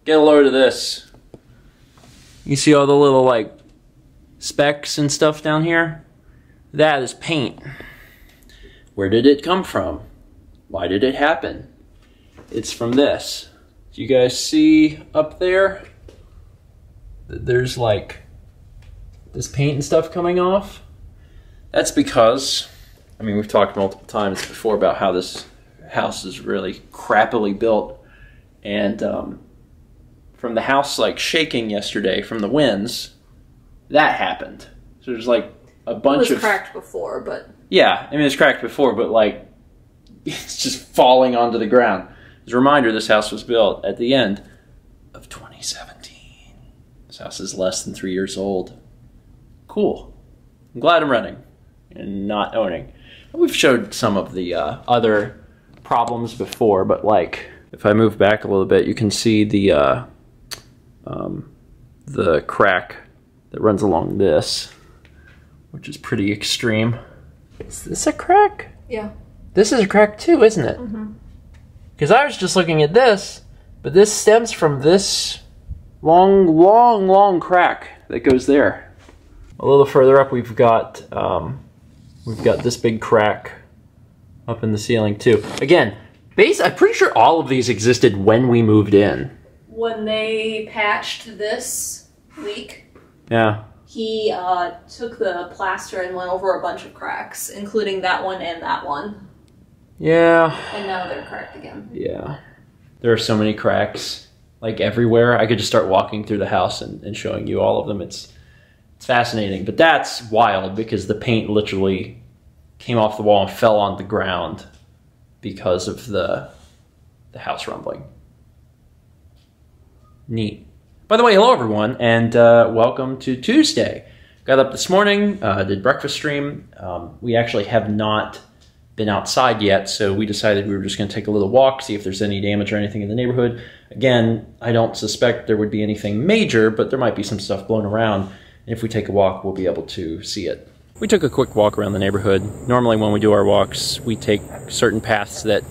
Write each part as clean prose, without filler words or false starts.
Get a load of this. You see all the little like specks and stuff down here? That is paint. Where did it come from? Why did it happen? It's from this. Do you guys see up there? There's like this paint and stuff coming off. That's because, I mean, we've talked multiple times before about how this house is really crappily built. And from the house like shaking yesterday from the winds, that happened. So there's like a bunch of... It was cracked before, but... Yeah, I mean, it's cracked before, but like, it's just falling onto the ground. As a reminder, this house was built at the end of 2017. This house is less than 3 years old. Cool. I'm glad I'm renting and not owning. We've showed some of the other problems before, but like, if I move back a little bit, you can see the crack that runs along this, which is pretty extreme. Is this a crack? Yeah. This is a crack too, isn't it? Because I was just looking at this, but this stems from this long crack that goes there. A little further up, we've got this big crack up in the ceiling too. Again, I'm pretty sure all of these existed when we moved in. When they patched this leak, yeah, he took the plaster and went over a bunch of cracks, including that one and that one. Yeah. And now they're cracked again. Yeah. There are so many cracks, like everywhere. I could just start walking through the house and showing you all of them. It's fascinating. But that's wild because the paint literally came off the wall and fell on the ground because of the house rumbling. Neat. By the way, hello everyone, and welcome to Tuesday. Got up this morning, did breakfast stream. We actually have not been outside yet, so we decided we were just going to take a little walk, see if there's any damage or anything in the neighborhood. Again, I don't suspect there would be anything major, but there might be some stuff blown around. And if we take a walk, we'll be able to see it. We took a quick walk around the neighborhood. Normally when we do our walks, we take certain paths that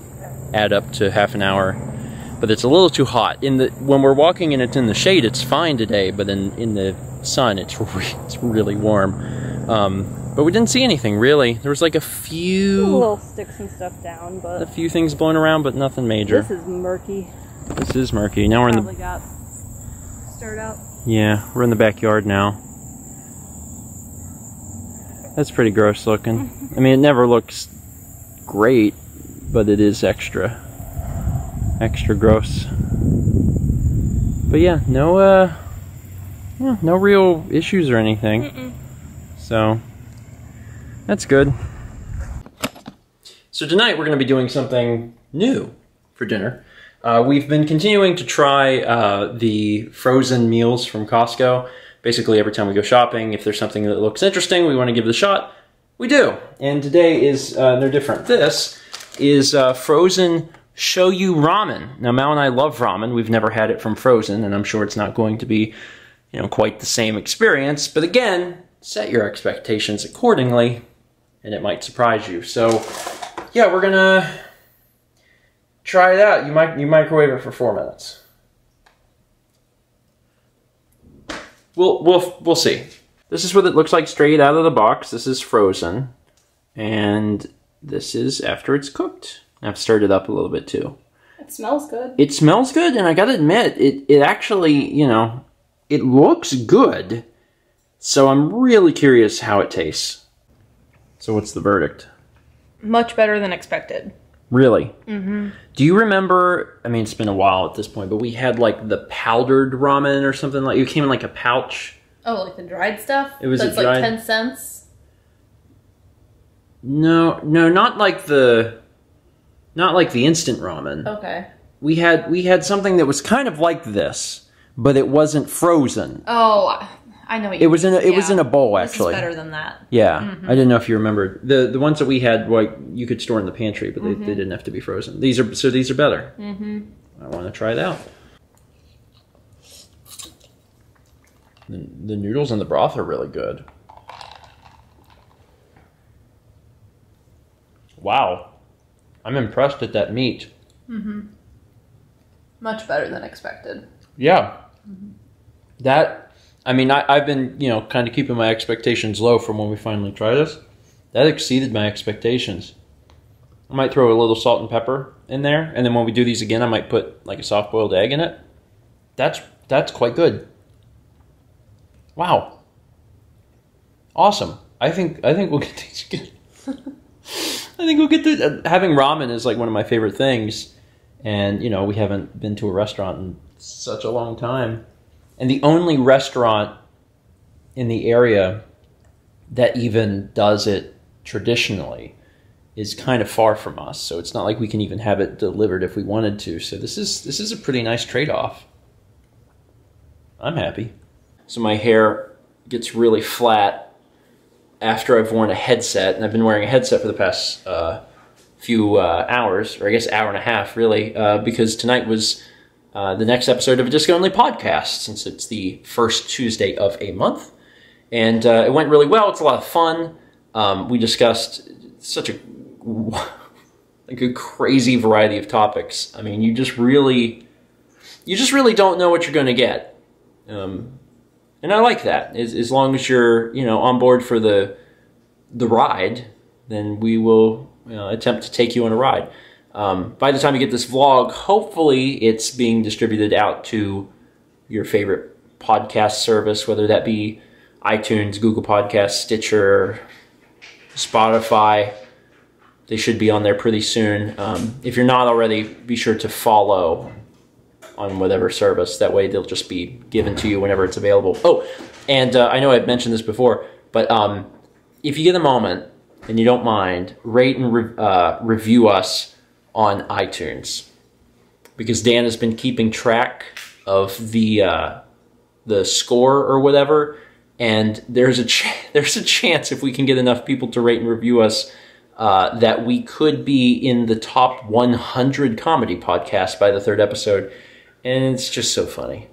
add up to half an hour, but it's a little too hot. When we're walking and it's in the shade, it's fine today, but in the sun, it's really warm. But we didn't see anything, really. There was like a few... little sticks and stuff down, but... A few things blown around, but nothing major. This is murky. This is murky. Now we're in the... Probably got stirred out. Yeah, we're in the backyard now. That's pretty gross looking. I mean, it never looks great, but it is extra gross. But yeah, no real issues or anything. So that's good. So tonight we're going to be doing something new for dinner. We've been continuing to try the frozen meals from Costco. Basically, every time we go shopping, if there's something that looks interesting, we want to give it a shot, we do. And today is no different. This is frozen Shoyu ramen. Now, Mao and I love ramen. We've never had it from frozen, and I'm sure it's not going to be, quite the same experience. But again, set your expectations accordingly, and it might surprise you. So, yeah, we're gonna try it out. You microwave it for 4 minutes. We'll see. This is what it looks like straight out of the box. This is frozen, and this is after it's cooked. I've stirred it up a little bit too. It smells good. It smells good, and I gotta admit, it actually, it looks good. So I'm really curious how it tastes. So what's the verdict? Much better than expected. Really? Mm-hmm. Do you remember, I mean, it's been a while at this point, but we had like the powdered ramen or something like, it came in like a pouch. Oh, like the dried stuff? It was That's dried... like 10 cents? No, not like the instant ramen. Okay. We had something that was kind of like this, but it wasn't frozen. Oh, I know what you mean. It was in a bowl, actually. This is better than that. Yeah. Mm-hmm. I didn't know if you remember. The ones that we had, like, you could store in the pantry, but they didn't have to be frozen. These are better. Mm-hmm. I want to try it out. The noodles and the broth are really good. Wow. I'm impressed at that meat. Mm-hmm. Much better than expected. Yeah. That, I mean, I've been, kind of keeping my expectations low from when we finally tried this. That exceeded my expectations. I might throw a little salt and pepper in there, and then when we do these again, I might put like a soft-boiled egg in it. That's quite good. Wow. Awesome. I think we'll get these again. I think we'll get to having ramen is like one of my favorite things, and we haven't been to a restaurant in such a long time, and the only restaurant in the area that even does it traditionally is kind of far from us, so it's not like we can even have it delivered if we wanted to. So this is a pretty nice trade-off. I'm happy. So my hair gets really flat after I've worn a headset, and I've been wearing a headset for the past few hours, or I guess hour and a half, really, because tonight was the next episode of a disco-only podcast, since it's the first Tuesday of a month, and it went really well. It's a lot of fun. We discussed such a crazy variety of topics. I mean, you just really don't know what you're going to get. And I like that. As long as you're, on board for the ride, then we will attempt to take you on a ride. By the time you get this vlog, hopefully it's being distributed out to your favorite podcast service, whether that be iTunes, Google Podcasts, Stitcher, Spotify. They should be on there pretty soon. If you're not already, be sure to follow on whatever service. That way they'll just be given to you whenever it's available. Oh, and I know I've mentioned this before, but if you get a moment and you don't mind, rate and review us on iTunes, because Dan has been keeping track of the score or whatever, and there's a chance if we can get enough people to rate and review us that we could be in the top 100 comedy podcasts by the 3rd episode. And it's just so funny.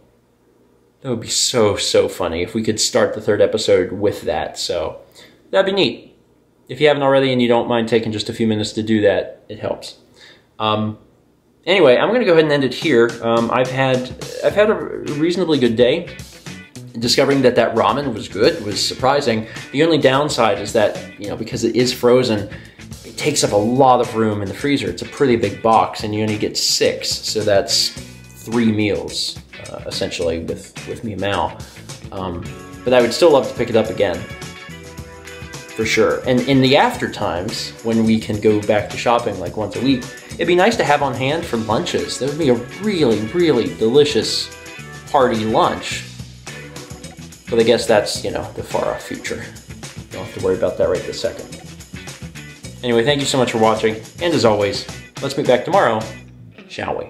That would be so funny if we could start the 3rd episode with that. So that'd be neat. If you haven't already and you don't mind taking just a few minutes to do that, it helps. Anyway, I'm going to go ahead and end it here. I've had a reasonably good day. Discovering that ramen was good was surprising. The only downside is that, because it is frozen, it takes up a lot of room in the freezer. It's a pretty big box, and you only get 6, so that's 3 meals, essentially, with me and Mal. But I would still love to pick it up again, for sure. And in the after times, when we can go back to shopping like once a week, it'd be nice to have on hand for lunches. That would be a really, really delicious party lunch. But I guess that's, the far-off future. Don't have to worry about that right this second. Anyway, thank you so much for watching, and as always, let's meet back tomorrow, shall we?